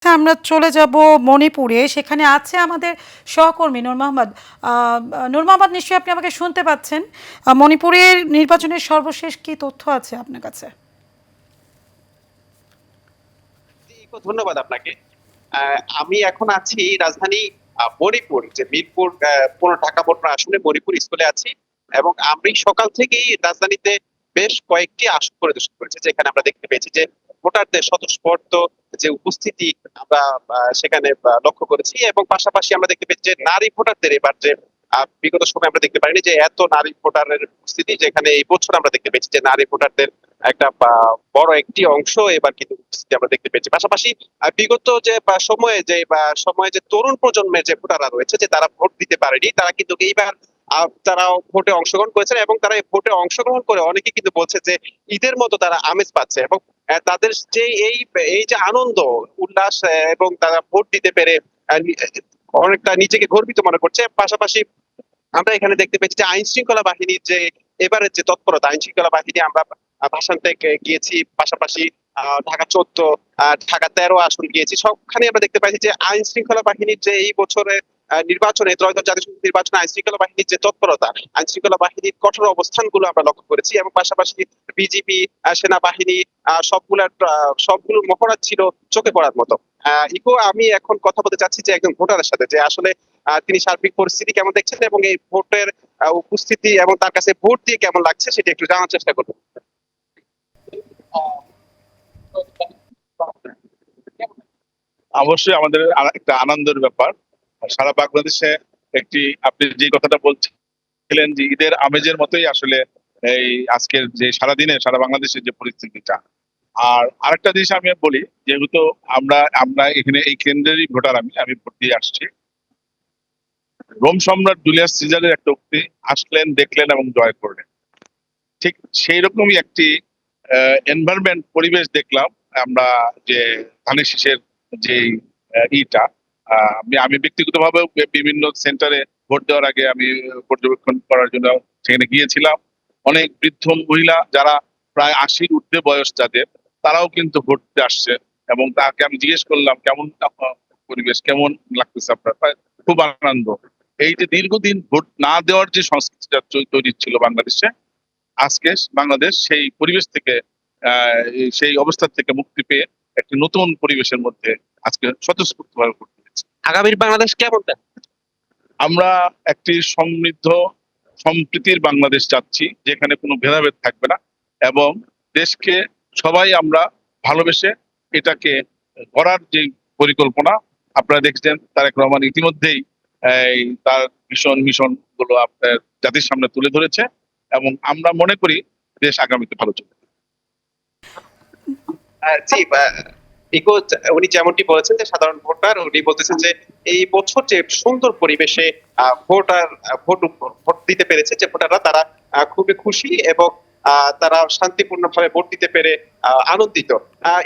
আমরা চলে যাব মণিপুরে। সেখানে আছে আমাদের সহকর্মী নূর মোহাম্মদ। নূর মোহাম্মদ, নিশ্চয়ই আপনি আমাকে শুনতে পাচ্ছেন। মণিপুরের নির্বাচনের সর্বশেষ কি তথ্য আছে আপনার কাছে? ধন্যবাদ আপনাকে। আমি এখন আছি রাজধানী মণিপুর, যে মিরপুর 15 ঢাকা বোর্ডের আসনে মণিপুর স্কুলে আছি, এবং আমি সকাল থেকেই রাজধানীতে বেশ কয়েকটি আসন পরিদর্শন করেছি, যেখানে আমরা দেখতে পেয়েছি যে ভোটারদের স্বতঃস্ফূর্ত যে উপস্থিতি আমরা সেখানে লক্ষ্য করেছি, এবং পাশাপাশি আমরা দেখতে পেয়েছি যে নারী ভোটারদের এবার যে বিগত সময় আমরা দেখতে পারিনি যে এত নারী ভোটারের উপস্থিতি, যেখানে এই বছর আমরা দেখতে পেয়েছি যে নারী ভোটারদের একটা বড় একটি অংশ এবার কিন্তু উপস্থিতি আমরা দেখতে পেয়েছি। পাশাপাশি বিগত যে সময়ে যে তরুণ প্রজন্মের যে ভোটাররা রয়েছে, যে তারা ভোট দিতে পারেনি, তারা কিন্তু এইবার তারা ভোটে অংশগ্রহণ করেছেন, এবং তারা এই ভোটে অংশগ্রহণ করে অনেকে কিন্তু বলছে যে ঈদের মতো তারা আমেজ পাচ্ছে, এবং তাদের যে এই যে আনন্দ উল্লাস, এবং তারা ভোট দিতে পেরে অনেকটা নিজেকে গর্বিত মনে করছে। পাশাপাশি আমরা এখানে দেখতে পেয়েছি যে আইন শৃঙ্খলা বাহিনীর যে এবারের যে তৎপরতা, আইন শৃঙ্খলা বাহিনী আমরা ভাসান থেকে গিয়েছি, পাশাপাশি ঢাকা 14, ঢাকা 13 আসন গিয়েছি, সবখানে আমরা দেখতে পাইছি যে আইন শৃঙ্খলা বাহিনীর যে এই বছরে নির্বাচনে, ত্রয়োদশ জাতীয় সংসদ নির্বাচনে আইন শৃঙ্খলা বাহিনীর যে তৎপরতা, আইন শৃঙ্খলা বাহিনীর কঠোর অবস্থানগুলো আমরা লক্ষ্য করেছি, এবং পাশাপাশি বিজিবি, সেনাবাহিনী, সবগুলোর মহড়া ছিল চোখে পড়ার মতো। ইকো, আমি এখন কথা বলতে চাচ্ছি যে একজন ভোটারের সাথে, যে আসলে তিনি সার্বিক পরিস্থিতি কেমন দেখছেন, এবং এই ভোটের উপস্থিতি এবং তার কাছে ভোট দিয়ে কেমন লাগছে সেটা একটু জানার চেষ্টা করবো। অবশ্যই আমাদের একটা আনন্দের ব্যাপার। সারা বাংলাদেশে একটি, আপনি যে কথাটা বলছিলেন যে ঈদের আমেজের মতোই আসলে এই আজকের যে সারাদিনে সারা বাংলাদেশের যে পরিস্থিতিটা। আর আরেকটা জিনিস আমি বলি, যেহেতু আমরা আমরা এখানে এই কেন্দ্রেরই ভোটার, আমি ভোট দিয়ে আসছি। রোম সম্রাট জুলিয়াস সিজারের একটা উক্তি, আসলেন, দেখলেন এবং জয় করলেন। ঠিক সেই রকমই একটি এনভায়রনমেন্ট, পরিবেশ দেখলাম আমরা, যে ধানের শীষের যে ইটা। আমি ব্যক্তিগতভাবেও বিভিন্ন সেন্টারে ভোট দেওয়ার আগে আমি পর্যবেক্ষণ করার জন্য সেখানে গিয়েছিলাম। অনেক বৃদ্ধ মহিলা, যারা প্রায় 80-র ঊর্ধ্বে বয়স যাদের, তারাও কিন্তু ভোট দিতে আসছে, এবং তাকে আমি জিজ্ঞেস করলাম কেমন পরিবেশ, কেমন লাগতেছে আপনার। খুব আনন্দ। এই যে দীর্ঘদিন ভোট না দেওয়ার যে সংস্কৃতিটা তৈরি ছিল বাংলাদেশে, আজকে বাংলাদেশ সেই পরিবেশ থেকে, সেই অবস্থা থেকে মুক্তি পেয়ে একটি নতুন পরিবেশের মধ্যে আজকে স্বতঃস্ফূর্ত ভাবে করতে পেরেছি। আগামীর বাংলাদেশ কেমন? আমরা একটি সমৃদ্ধ সম্প্রীতির বাংলাদেশ চাচ্ছি, যেখানে কোনো ভেদাভেদ থাকবে না, এবং দেশকে সবাই আমরা ভালোবেসে এটাকে গড়ার যে পরিকল্পনা, আপনারা দেখছেন তারেক রহমান ইতিমধ্যেই তার মিশন গুলো আপনার জাতির সামনে তুলে ধরেছে, এবং আমরা মনে করি দেশ আগামীতে ভালো চলবে। জি, ইকো, উনি যেমনটি বলেছেন যে সাধারণ ভোটার, উনি বলতেছেন যে এই বছর যে সুন্দর পরিবেশে ভোট দিতে পেরেছে যে ভোটাররা, তারা খুবই খুশি, এবং তারা শান্তিপূর্ণভাবে ভোট দিতে পেরে আনন্দিত।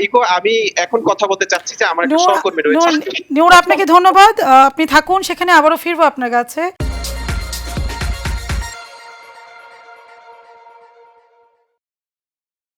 ইকো, আমি এখন কথা বলতে চাচ্ছি যে আমার একটা সহকর্মী রয়েছে। নূর, আপনাকে ধন্যবাদ। আপনি থাকুন সেখানে, আবারও ফিরবো আপনার কাছে।